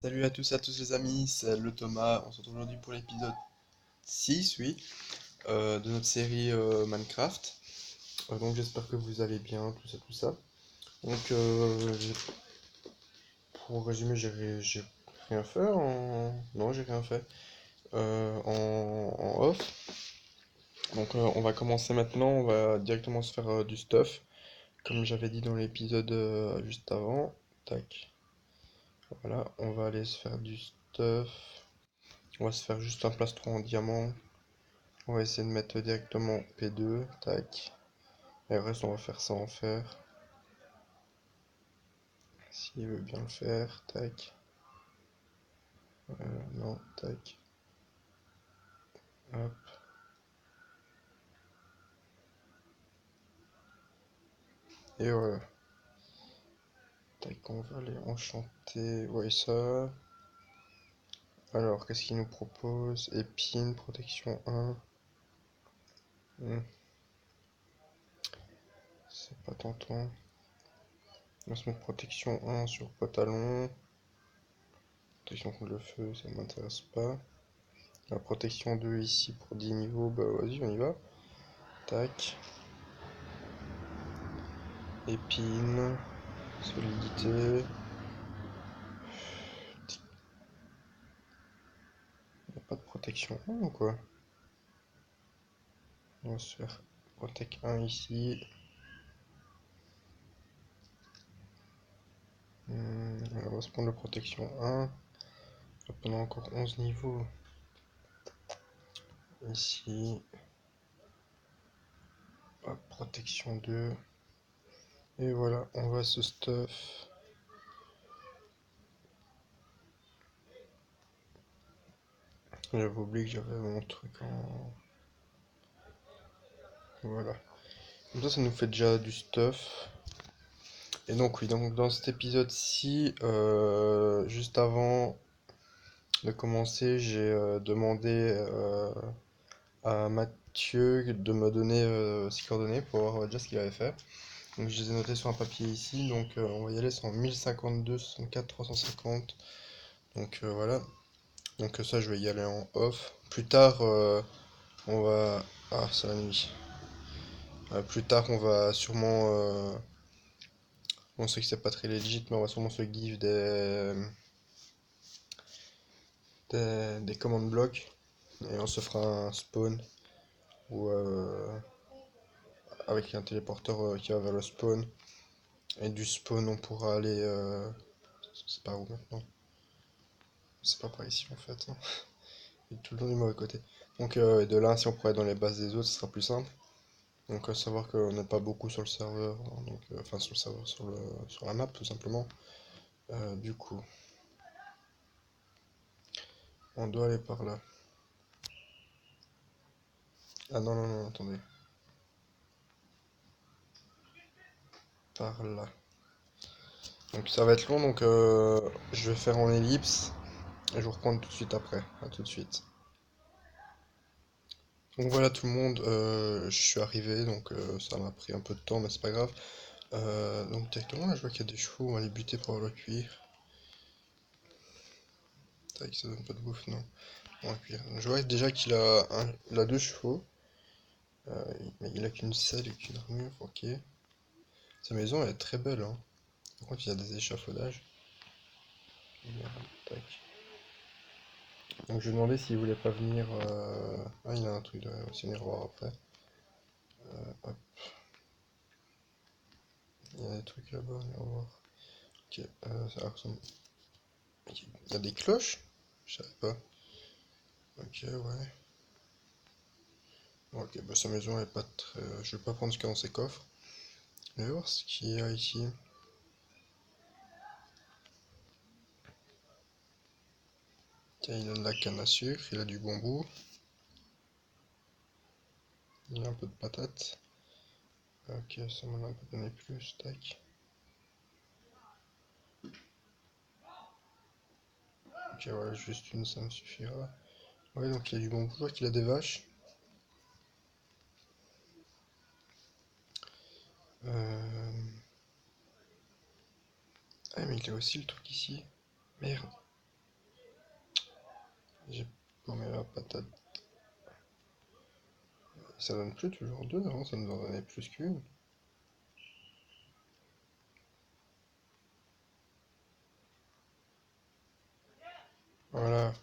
Salut à tous les amis, c'est le Thomas. On se retrouve aujourd'hui pour l'épisode 6, oui, de notre série Minecraft. Donc j'espère que vous allez bien, tout ça, tout ça. Donc pour résumer, j'ai rien fait Non, j'ai rien fait en off. Donc on va commencer maintenant, on va directement se faire du stuff, comme j'avais dit dans l'épisode juste avant. Tac, voilà, on va aller se faire du stuff. On va se faire juste un plastron en diamant. On va essayer de mettre directement P2, tac. Et le reste, on va faire ça en fer. S'il veut bien le faire, tac. Non, tac. Hop. Et voilà. Tac, on va aller enchanter. Ouais, ça. Alors, qu'est-ce qu'il nous propose? Épine, protection 1. C'est pas tentant. On va se mettre protection 1 sur pantalon. Protection contre le feu, ça ne m'intéresse pas. La protection 2 ici pour 10 niveaux, bah vas-y, on y va. Tac. Épine, solidité. Il n'y a pas de protection 1 ou quoi? On va se faire protect 1 ici. On va se prendre la protection 1. Hop, on a encore 11 niveaux. Ici. Hop, protection 2. Et voilà, on va se stuff. J'avais oublié que j'avais mon truc en... Voilà. Comme ça nous fait déjà du stuff. Et donc oui, donc dans cet épisode-ci, juste avant de commencer, j'ai demandé à Mathieu de me donner ses coordonnées pour voir déjà ce qu'il avait fait. Donc je les ai notés sur un papier ici, donc on va y aller, c'est en 1052, 64, 350. Donc voilà, donc ça je vais y aller en off. Plus tard, on va... Ah, c'est la nuit. Plus tard, on va sûrement... On sait que c'est pas très legit, mais on va sûrement se give des commandes blocs. Et on se fera un spawn ou avec un téléporteur qui va vers le spawn. Et du spawn, on pourra aller... c'est pas où maintenant? C'est pas par ici en fait, hein. Il est tout le temps du mauvais côté. Donc de là, si on pourrait être dans les bases des autres, ce sera plus simple. Donc savoir qu'on n'est pas beaucoup sur le serveur, hein, donc, enfin sur le serveur, sur la map tout simplement. Du coup, on doit aller par là. Ah non, non, non, attendez. Par là. Donc ça va être long, donc je vais faire en ellipse. Et je vous reprends tout de suite après. À tout de suite. Donc voilà tout le monde, je suis arrivé, donc ça m'a pris un peu de temps, mais c'est pas grave. Donc directement là, je vois qu'il y a des chevaux, on va les buter pour le cuire. Tac, ça donne pas de bouffe, non. On va cuire. Je vois déjà il a deux chevaux, mais il a qu'une selle et qu'une armure, ok. Sa maison elle est très belle, hein. Par contre il y a des échafaudages. Merde, tac. Donc je lui ai demandé s'il voulait pas venir. Ah, il a un truc de aussi venir voir après. Hop, il y a des trucs là-bas, on va voir. Ok, ça ressemble. Ok, il y a des cloches? Je savais pas. Ok, ouais. Ok, bah sa maison elle est pas très. Je vais pas prendre ce qu'il y a dans ses coffres. Je vais voir ce qu'il y a ici. Tiens, il a de la canne à sucre, il a du bambou, il a un peu de patates. Ok, ça m'en a un peu donné plus, tac. Ok, ouais, juste une, ça me suffira. Ouais, donc il y a du bambou, je vois qu'il a des vaches. Ah, mais il a aussi le truc ici. Merde. patate. Ça donne plus toujours deux, avant ça nous en donnait plus qu'une. Voilà.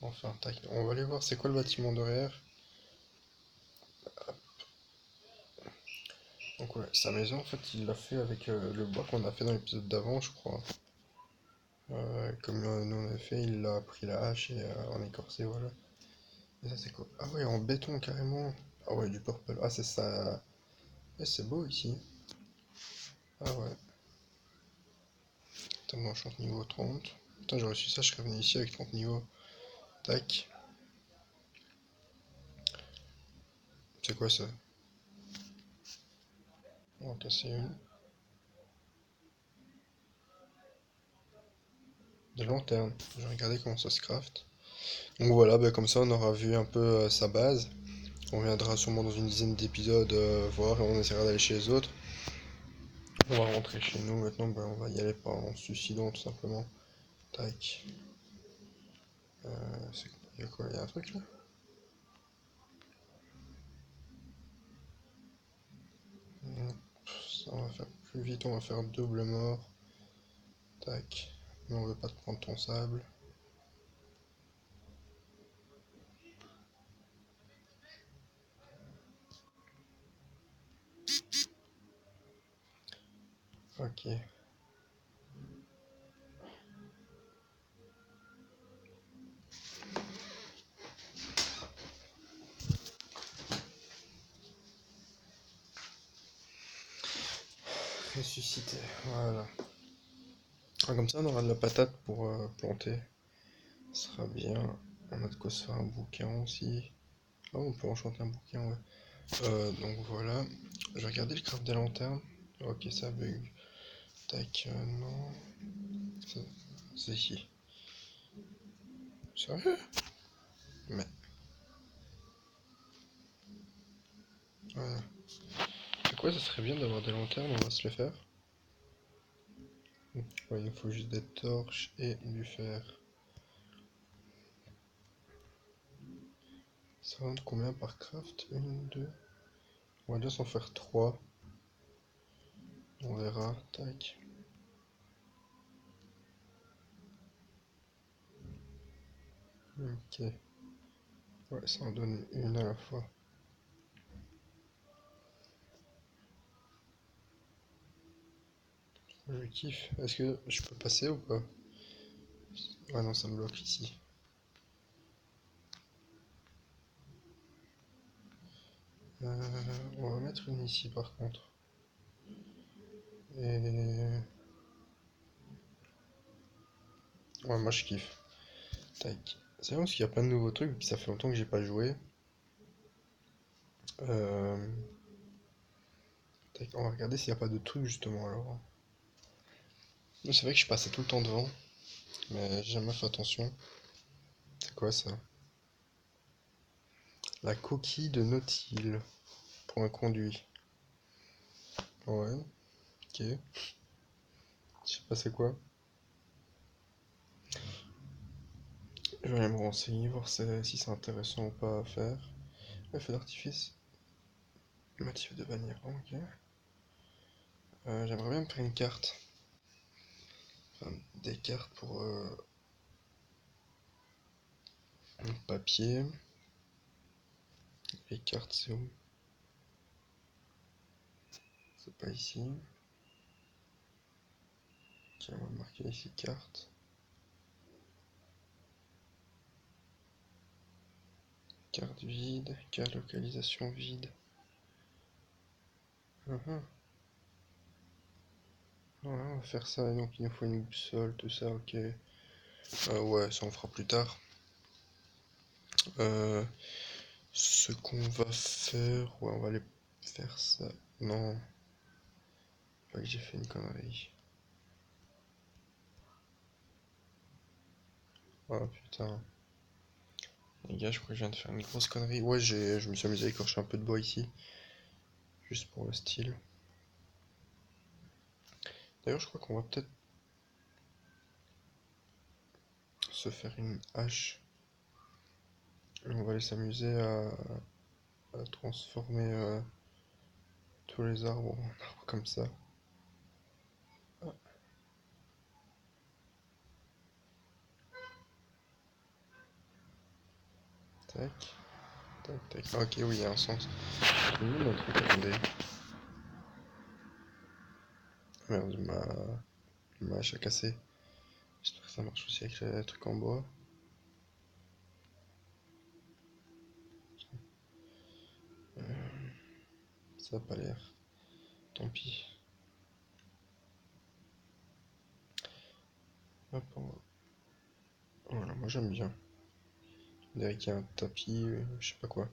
Enfin, tac. On va aller voir c'est quoi le bâtiment derrière. Donc ouais, sa maison en fait il l'a fait avec le bois qu'on a fait dans l'épisode d'avant je crois. Comme nous on a fait, il a pris la hache et en écorcé, voilà. Et ça c'est quoi? Ah ouais, en béton carrément. Ah ouais, du purple. Ah c'est ça. Eh, c'est beau ici. Ah ouais. Attends, moi je suis niveau 30. Putain, j'aurais su ça, je serais venu ici avec 30 niveaux. Tac. C'est quoi ça? On va casser une. Des lanternes. Je vais regarder comment ça se craft. Donc voilà, bah, comme ça on aura vu un peu sa base. On reviendra sûrement dans une dizaine d'épisodes voir et on essaiera d'aller chez les autres. On va rentrer chez nous maintenant, bah, on va y aller pas en se suicidant tout simplement. Tac. Il y a quoi? Il y a un truc là? Non, ça on va faire plus vite, on va faire double mort. Tac. Mais on veut pas te prendre ton sable. Ok. Ressusciter. Voilà. Ah, comme ça on aura de la patate pour planter. Ce sera bien. On a de quoi se faire un bouquin aussi. Ah, on peut enchanter un bouquin, ouais. Donc voilà. Je vais regarder le craft des lanternes. Ok, ça bug. Tac, non. C'est ici. Sérieux? Mais, voilà. C'est quoi, ça serait bien d'avoir des lanternes, on va se le faire. Ouais, il nous faut juste des torches et du fer. Ça rentre combien par craft? Une, deux. On va déjà s'en faire trois. On verra. Tac. Ok. Ouais, ça en donne une à la fois. Je kiffe. Est-ce que je peux passer ou pas? Ah non, ça me bloque ici. On va mettre une ici par contre. Et... Ouais, moi je kiffe. Tac. C'est vrai parce qu'il y a plein de nouveaux trucs, puis ça fait longtemps que j'ai pas joué. Euh... Tac, on va regarder s'il n'y a pas de trucs justement alors. C'est vrai que je passais tout le temps devant, mais j'ai jamais fait attention. C'est quoi ça? La coquille de Nautile pour un conduit. Ouais, ok. Je sais pas c'est quoi. Je vais aller me renseigner, voir si c'est intéressant ou pas à faire. Ouais, feu d'artifice. Motif de bannière, ok. J'aimerais bien me faire une carte. Enfin, des cartes pour papier. Les cartes, c'est où? C'est pas ici. Ok, on va marquer ici carte. Carte vide, carte localisation vide. Mhm. Voilà, on va faire ça. Et donc il nous faut une boussole, tout ça, ok. Ouais, ça on fera plus tard. Euh, Ce qu'on va faire, ouais, on va aller faire ça. Non, pas que j'ai fait une connerie. Oh putain. Les gars, je crois que je viens de faire une grosse connerie. Ouais, je me suis amusé à écorcher un peu de bois ici. Juste pour le style. D'ailleurs, je crois qu'on va peut-être se faire une hache. On va aller s'amuser à transformer tous les arbres en arbres comme ça. Ah, tac, tac, tac. Ah, ok, oui, il y a un sens. J'ai mis mon truc, attendez. Merde, ma hache a cassé. J'espère que ça marche aussi avec les trucs en bois. Ça a pas l'air. Tant pis. Hop, voilà, moi j'aime bien. On dirait qu'il y a un tapis, je sais pas quoi.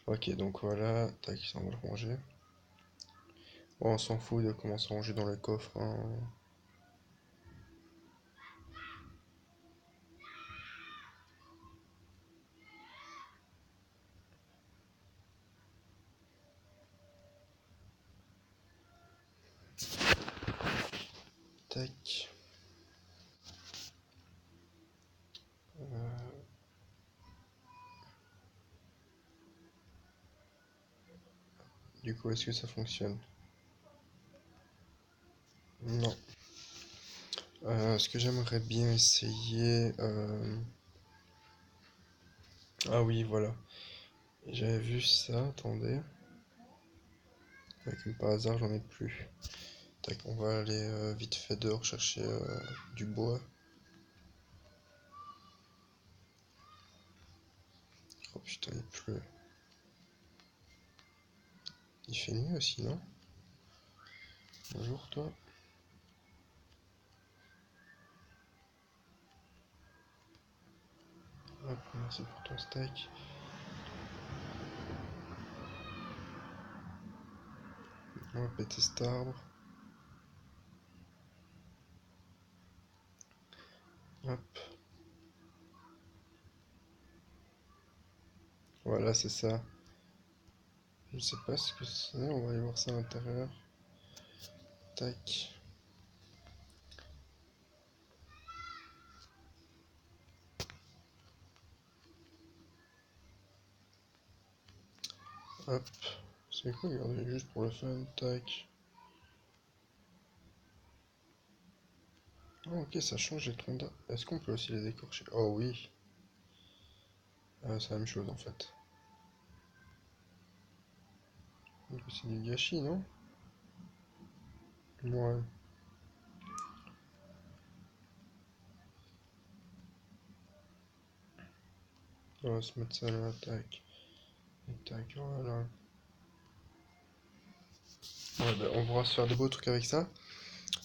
Ok, donc voilà, tac, ça on va le ranger. Bon, on s'en fout de comment se ranger dans le coffre, hein. Tac. Euh, du coup, est-ce que ça fonctionne? Non. Ce que j'aimerais bien essayer... Ah oui, voilà. J'avais vu ça, attendez. Avec par hasard, j'en ai plus. Tac, on va aller vite fait dehors chercher du bois. Oh putain, il pleut. Il fait nuit aussi, non? Bonjour, toi. Hop, merci pour ton steak. On va péter cet arbre. Hop. Voilà, c'est ça. Je sais pas ce que c'est. On va aller voir ça à l'intérieur. Tac. Hop. C'est quoi, regardez, juste pour le fun. Tac. Ah, ok, ça change les troncs d'arbres. Est-ce qu'on peut aussi les écorcher? Oh oui. C'est la même chose en fait. Donc c'est du gâchis, non? Ouais. On va se mettre ça là. Tac. Et tac, voilà. Ouais, bah, on pourra se faire de beaux trucs avec ça.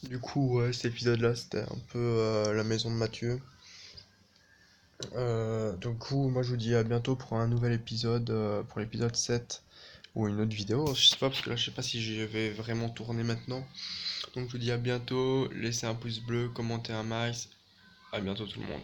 Du coup, ouais, cet épisode-là, c'était un peu la maison de Mathieu. Du coup, moi je vous dis à bientôt pour un nouvel épisode, pour l'épisode 7 ou une autre vidéo. Je sais pas, parce que là, je sais pas si je vais vraiment tourner maintenant. Donc, je vous dis à bientôt. Laissez un pouce bleu, commentez un max. À bientôt, tout le monde.